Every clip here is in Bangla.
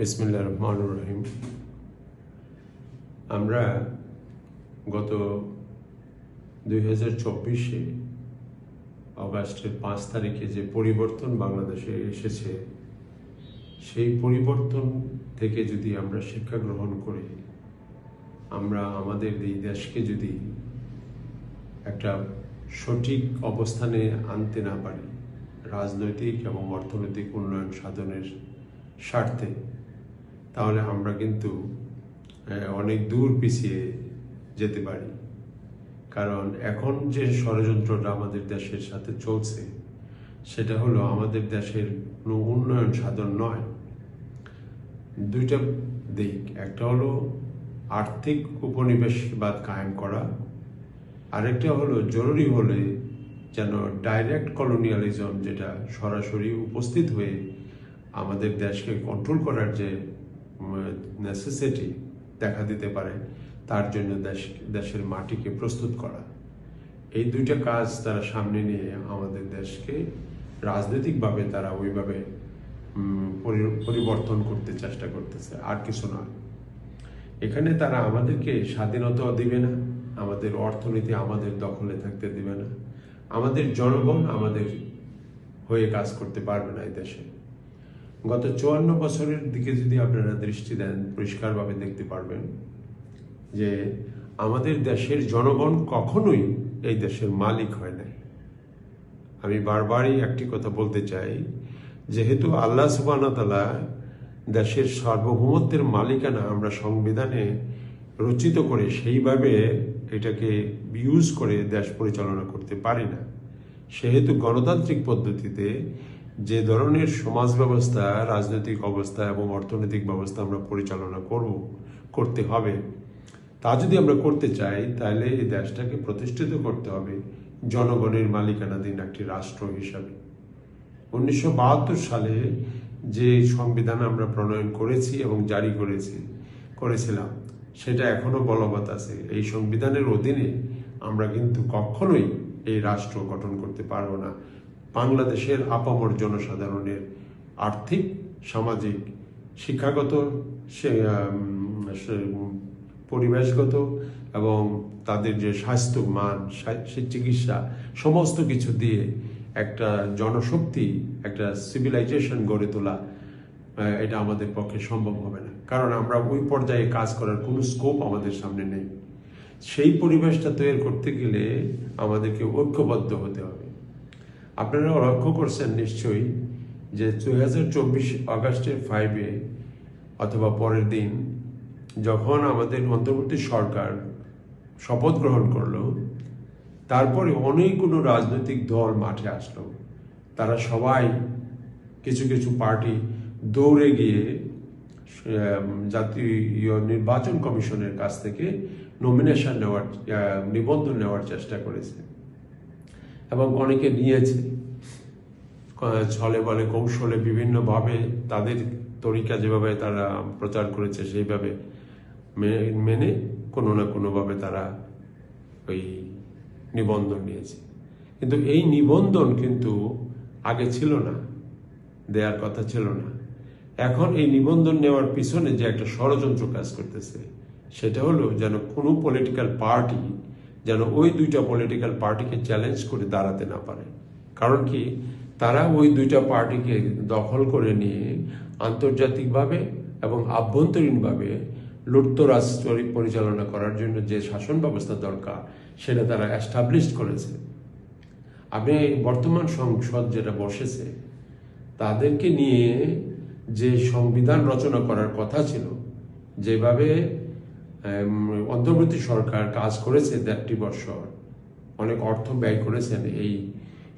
বিসমিল্লাহির রহমানির রহিম। আমরা গত 2024-এ অগাস্টের 5 তারিখে যে পরিবর্তন বাংলাদেশে এসেছে, সেই পরিবর্তন থেকে যদি আমরা শিক্ষা গ্রহণ করে আমরা আমাদের এই দেশকে যদি একটা সঠিক অবস্থানে আনতে না পারি, রাজনৈতিক এবং অর্থনৈতিক উন্নয়ন সাধনের স্বার্থে, তাহলে আমরা কিন্তু অনেক দূর পিছিয়ে যেতে পারি। কারণ এখন যে ষড়যন্ত্রটা আমাদের দেশের সাথে চলছে, সেটা হলো আমাদের দেশের কোনো উন্নয়ন সাধন নয়। দুইটা দিক, একটা হলো আর্থিক উপনিবেশবাদ কায়েম করা, আরেকটা হলো জরুরি হলে যেন ডাইরেক্ট কলোনিয়ালিজম, যেটা সরাসরি উপস্থিত হয়ে আমাদের দেশকে কন্ট্রোল করার যে নেসেসিটি দেখা দিতে পারে, তার জন্য দেশের মাটিকে প্রস্তুত করা। এই দুইটা কাজ তারা সামনে নিয়ে আমাদের দেশকে রাজনৈতিকভাবে তারা ওইভাবে পরিবর্তন করতে চেষ্টা করতেছে, আর কিছু নয়। এখানে তারা আমাদেরকে স্বাধীনতা দিবে না, আমাদের অর্থনীতি আমাদের দখলে থাকতে দিবে না, আমাদের জনগণ আমাদের হয়ে কাজ করতে পারবে না এই দেশে। গত 54 বছরের দিকে যদি আপনারা দৃষ্টি দেন, পরিষ্কারভাবে দেখতে পারবেন যে আমাদের দেশের জনগণ কখনোই এই দেশের মালিক হয় নাই। আমি বারবারই একটি কথা বলতে চাই, যেহেতু আল্লাহ সুবহানাহু ওয়া তাআলা দেশের সার্বভৌমত্বের মালিকানা আমরা সংবিধানে রচিত করে সেইভাবে এটাকে ইউজ করে দেশ পরিচালনা করতে পারি না। সেহেতু গণতান্ত্রিক পদ্ধতিতে যে ধরনের সমাজ ব্যবস্থা, রাজনৈতিক অবস্থা এবং অর্থনৈতিক ব্যবস্থা আমরা পরিচালনা করতে হবে, তা যদি আমরা করতে চাই, তাহলে এই দেশটাকে প্রতিষ্ঠিত করতে হবে জনগণের মালিকানাধীন একটি রাষ্ট্র হিসাবে। 1972 সালে যে সংবিধান আমরা প্রণয়ন করেছি এবং জারি করেছিলাম, সেটা এখনো বলবৎ আছে। এই সংবিধানের অধীনে আমরা কিন্তু কখনোই এই রাষ্ট্র গঠন করতে পারবো না। বাংলাদেশের আপামর জনসাধারণের আর্থিক, সামাজিক, শিক্ষাগত, পরিবেশগত এবং তাদের যে স্বাস্থ্য মান, চিকিৎসা, সমস্ত কিছু দিয়ে একটা জনশক্তি, একটা সিভিলাইজেশন গড়ে তোলা, এটা আমাদের পক্ষে সম্ভব হবে না। কারণ আমরা ওই পর্যায়ে কাজ করার কোনো স্কোপ আমাদের সামনে নেই। সেই পরিবেশটা তৈরি করতে গেলে আমাদেরকে ঐক্যবদ্ধ হতে হবে। আপনারা লক্ষ্য করছেন নিশ্চয়ই যে 2024 আগস্টের 5-এ অথবা পরের দিন যখন আমাদের অন্তর্বর্তী সরকার শপথ গ্রহণ করলো, তারপরে অনেকগুলো রাজনৈতিক দল মাঠে আসলো। তারা সবাই, কিছু কিছু পার্টি দৌড়ে গিয়ে জাতীয় নির্বাচন কমিশনের কাছ থেকে নিবন্ধন নেওয়ার চেষ্টা করেছে এবং অনেকে নিয়েছে। ছলে বলে কৌশলে বিভিন্নভাবে তাদের তরিকা যেভাবে তারা প্রচার করেছে, সেইভাবে মেনে কোনো না কোনোভাবে তারা ওই নিবন্ধন নিয়েছে। কিন্তু এই নিবন্ধন কিন্তু আগে ছিল না, দেওয়ার কথা ছিল না। এখন এই নিবন্ধন নেওয়ার পিছনে যে একটা ষড়যন্ত্র কাজ করতেছে, সেটা হলো যেন কোনো পলিটিক্যাল পার্টি যেন ওই দুইটা পলিটিক্যাল পার্টিকে চ্যালেঞ্জ করে দাঁড়াতে না পারে। কারণ কি, তারা ওই দুইটা পার্টিকে দখল করে নিয়ে আন্তর্জাতিকভাবে এবং আভ্যন্তরীণভাবে লুটতরাজ পরিচালনা করার জন্য যে শাসন ব্যবস্থা দরকার, সেটা তারা এস্টাবলিশ করেছে। আপনি বর্তমান সংসদ যেটা বসেছে, তাদেরকে নিয়ে যে সংবিধান রচনা করার কথা ছিল, যেভাবে অন্তর্বর্তী সরকার কাজ করেছে 1.5 বছর, অনেক অর্থ ব্যয় করেছেন এই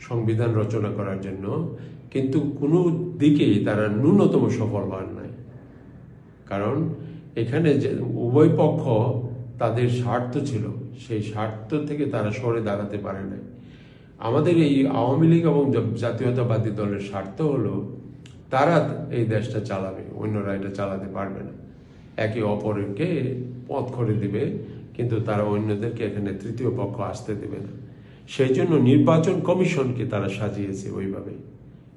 সংবিধান রচনা করার জন্য, কিন্তু কোনো দিকেই তারা ন্যূনতম সফল হন নাই। কারণ এখানে যে উভয় পক্ষ তাদের স্বার্থ ছিল, সেই স্বার্থ থেকে তারা সরে দাঁড়াতে পারে নাই। আমাদের এই আওয়ামী লীগ এবং জাতীয়তাবাদী দলের স্বার্থ হলো তারা এই দেশটা চালাবে, অন্যরা এটা চালাতে পারবে না। একে অপরকে পথ করে দিবে, কিন্তু তারা অন্যদেরকে এখানে তৃতীয় পক্ষ আসতে দেবে না। সেই জন্য নির্বাচন কমিশনকে তারা সাজিয়েছে ওইভাবে,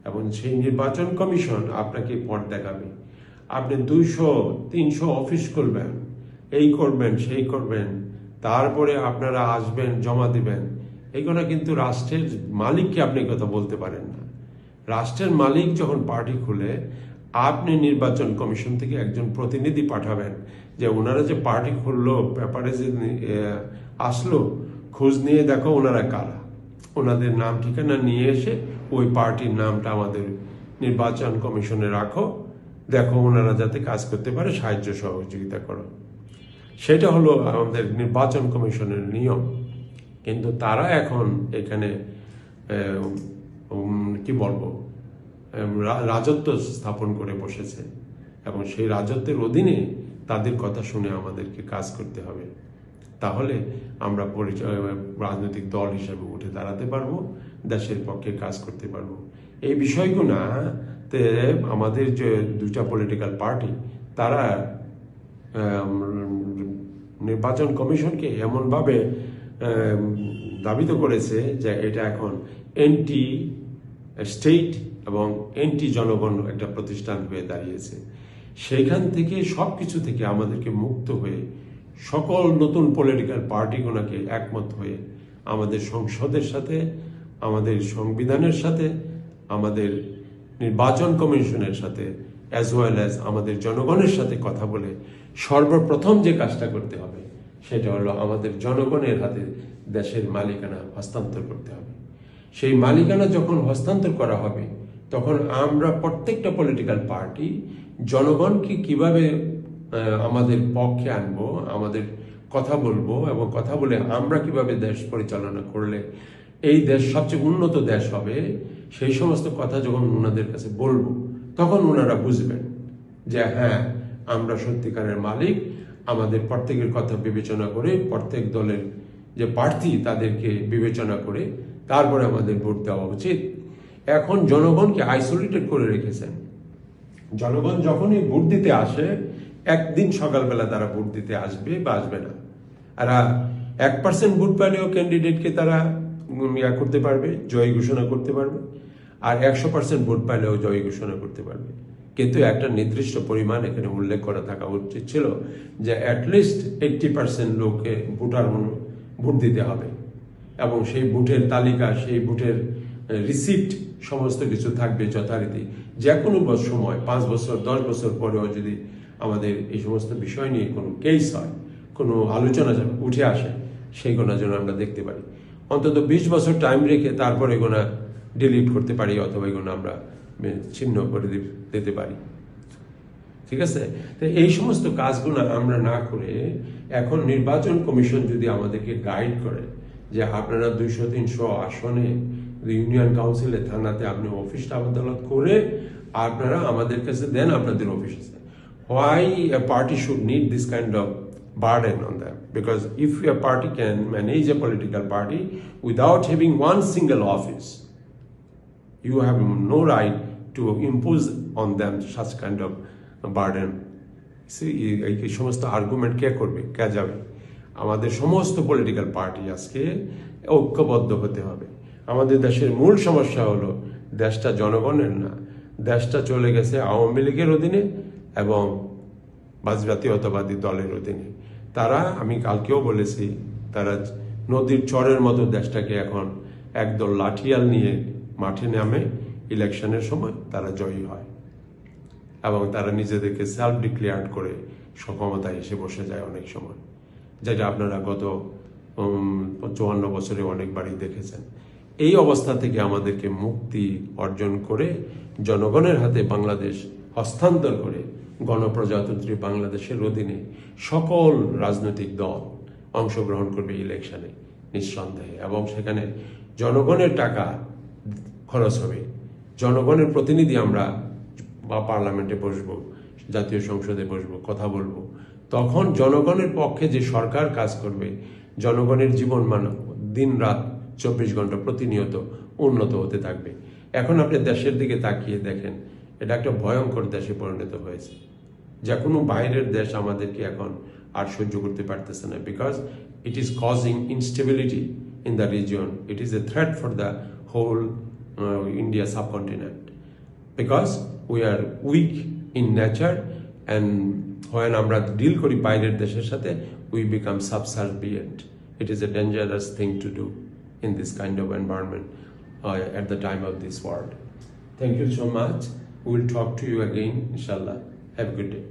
এবং সেই নির্বাচন কমিশন আপনাকে পথ দেখাবে। আপনি 200-300 অফিস খুলবেন, এই করবেন সেই করবেন, তারপরে আপনারা আসবেন জমা দিবেন, এগুলো কিন্তু রাষ্ট্রের মালিককে আপনি কথা বলতে পারেন না। রাষ্ট্রের মালিক যখন পার্টি খুলে, আপনি নির্বাচন কমিশন থেকে একজন প্রতিনিধি পাঠাবেন যে ওনারা যে পার্টি খুললো, পেপারে যে আসলো, খোঁজ নিয়ে দেখো ওনারা কারা, ওনাদের নাম ঠিকানা নিয়ে এসে ওই পার্টির নামটা আমাদের নির্বাচন কমিশনে রাখো, দেখো ওনারা যাতে কাজ করতে পারে সাহায্য সহযোগিতা করো। সেটা হলো আমাদের নির্বাচন কমিশনের নিয়ম। কিন্তু তারা এখন এখানে কি বলবো, রাজত্ব স্থাপন করে বসেছে এবং সেই রাজত্বের অধীনে তাদের কথা শুনে আমাদেরকে কাজ করতে হবে। তাহলে আমরা রাজনৈতিক দল হিসেবে উঠে দাঁড়াতে পারবো, দেশের পক্ষে কাজ করতে পারবো। এই বিষয়গুলোতে আমাদের যে দুইটা পলিটিক্যাল পার্টি, তারা নির্বাচন কমিশনকে এমনভাবে দাবিত করেছে যে এটা এখন এন্টি স্টেট এবং এন্টি জনগণ একটা প্রতিষ্ঠান হয়ে দাঁড়িয়েছে। সেইখান থেকে সবকিছু থেকে আমাদেরকে মুক্ত হয়ে সকল নতুন পলিটিক্যাল পার্টিগুলোকে একমত হয়ে আমাদের সংসদের সাথে, আমাদের সংবিধানের সাথে, আমাদের নির্বাচন কমিশনের সাথে, অ্যাজ ওয়েল অ্যাজ আমাদের জনগণের সাথে কথা বলে সর্বপ্রথম যে কাজটা করতে হবে সেটা হলো আমাদের জনগণের হাতে দেশের মালিকানা হস্তান্তর করতে হবে। সেই মালিকানা যখন হস্তান্তর করা হবে, তখন আমরা প্রত্যেকটা পলিটিক্যাল পার্টি জনগণকে কিভাবে আমাদের পক্ষে আনবো, আমাদের কথা বলবো এবং কথা বলে আমরা কিভাবে দেশ পরিচালনা করলে এই দেশ সবচেয়ে উন্নত দেশ হবে, সেই সমস্ত কথা যখন ওনাদের কাছে বলবো, তখন ওনারা বুঝবেন যে হ্যাঁ, আমরা সত্যিকারের মালিক। আমাদের প্রত্যেকের কথা বিবেচনা করে, প্রত্যেক দলের যে প্রার্থী তাদেরকে বিবেচনা করে তারপরে আমাদের ভোট দেওয়া উচিত। এখন জনগণকে আইসোলেটেড করে রেখেছেন। জনগণ যখনই ভোট দিতে আসে, একদিন সকালবেলা তারা ভোট দিতে আসবে বা আসবে না। আর 1% ভোট পেলেও ক্যান্ডিডেটকে তারা করতে পারবে, জয় ঘোষণা করতে পারবে, আর 100% ভোট পেলেও জয় ঘোষণা করতে পারবে। কিন্তু একটা নির্দিষ্ট পরিমাণ এখানে উল্লেখ করা থাকা উচিত ছিল যে অ্যাটলিস্ট 80% লোককে ভোট দিতে হবে এবং সেই ভোটের তালিকা, সেই ভোটের রিসিপ্ট সমস্ত কিছু থাকবে যথারীতি। যে কোনো সময় 5 বছর 10 বছর পরেও যদি আমাদের এই সমস্ত বিষয় নিয়ে কোনো কেস হয়, কোনো আলোচনা উঠে আসে, সেইগুলো যেন আমরা দেখতে পারি। অন্তত 20 বছর টাইম রেখে তারপরে এগুলো ডিলিট করতে পারি অথবা এগুলো আমরা ছিন্ন করে দিতে পারি। ঠিক আছে? তো এই সমস্ত কাজগুলো আমরা না করে এখন নির্বাচন কমিশন যদি আমাদেরকে গাইড করে যে আপনারা 200-300 আসনে ইউনিয়ন কাউন্সিলে, থানাতে আপনি অফিস আদালত করে আপনারা আমাদের কাছে দেন আপনাদের অফিস আছে। Why a party should need this kind of burden on them? Because if a party can manage a political party without having one single office, you have no right to impose on them such kind of burden. এই সমস্ত আর্গুমেন্ট কে করবে, কে যাবে? আমাদের সমস্ত পলিটিক্যাল পার্টি আজকে ঐক্যবদ্ধ হতে হবে। আমাদের দেশের মূল সমস্যা হলো দেশটা জনগণের না, দেশটা চলে গেছে আওয়ামী লীগের অধীনে এবং জাতীয়তাবাদী দলের অধীনে। তারা, আমি কালকেও বলেছি, তারা নদীর চরের মতো দেশটাকে এখন একদল লাঠিয়াল নিয়ে মাঠে নামে, ইলেকশনের সময় তারা জয়ী হয় এবং তারা নিজেদেরকে সেলফ ডিক্লেয়ার্ড করে ক্ষমতায় এসে বসে যায় অনেক সময়, যেটা আপনারা গত 54 বছরে অনেকবারই দেখেছেন। এই অবস্থা থেকে আমাদেরকে মুক্তি অর্জন করে জনগণের হাতে বাংলাদেশ হস্তান্তর করে গণপ্রজাতন্ত্রী বাংলাদেশের অধীনে সকল রাজনৈতিক দল অংশগ্রহণ করবে ইলেকশনে নিঃসন্দেহে, এবং সেখানে জনগণের টাকা খরচ হবে, জনগণের প্রতিনিধি আমরা বা পার্লামেন্টে বসবো, জাতীয় সংসদে বসবো, কথা বলবো। তখন জনগণের পক্ষে যে সরকার কাজ করবে, জনগণের জীবন মান দিন রাত 24 ঘন্টা প্রতিনিয়ত উন্নত হতে থাকবে। এখন আপনি দেশের দিকে তাকিয়ে দেখেন, এটা একটা ভয়ঙ্কর দেশে পরিণত হয়েছে। যে কোনো বাইরের দেশ আমাদেরকে এখন আর সহ্য করতে পারতেছে না, because it is causing instability in the region. It is a threat for the whole India subcontinent, because we are weak in nature and when আমরা ডিল করি বাইরের দেশের সাথে, we become subservient. It is a dangerous thing to do in this kind of environment at the time of this world. Thank you so much. We will talk to you again, inshallah. Have a good day.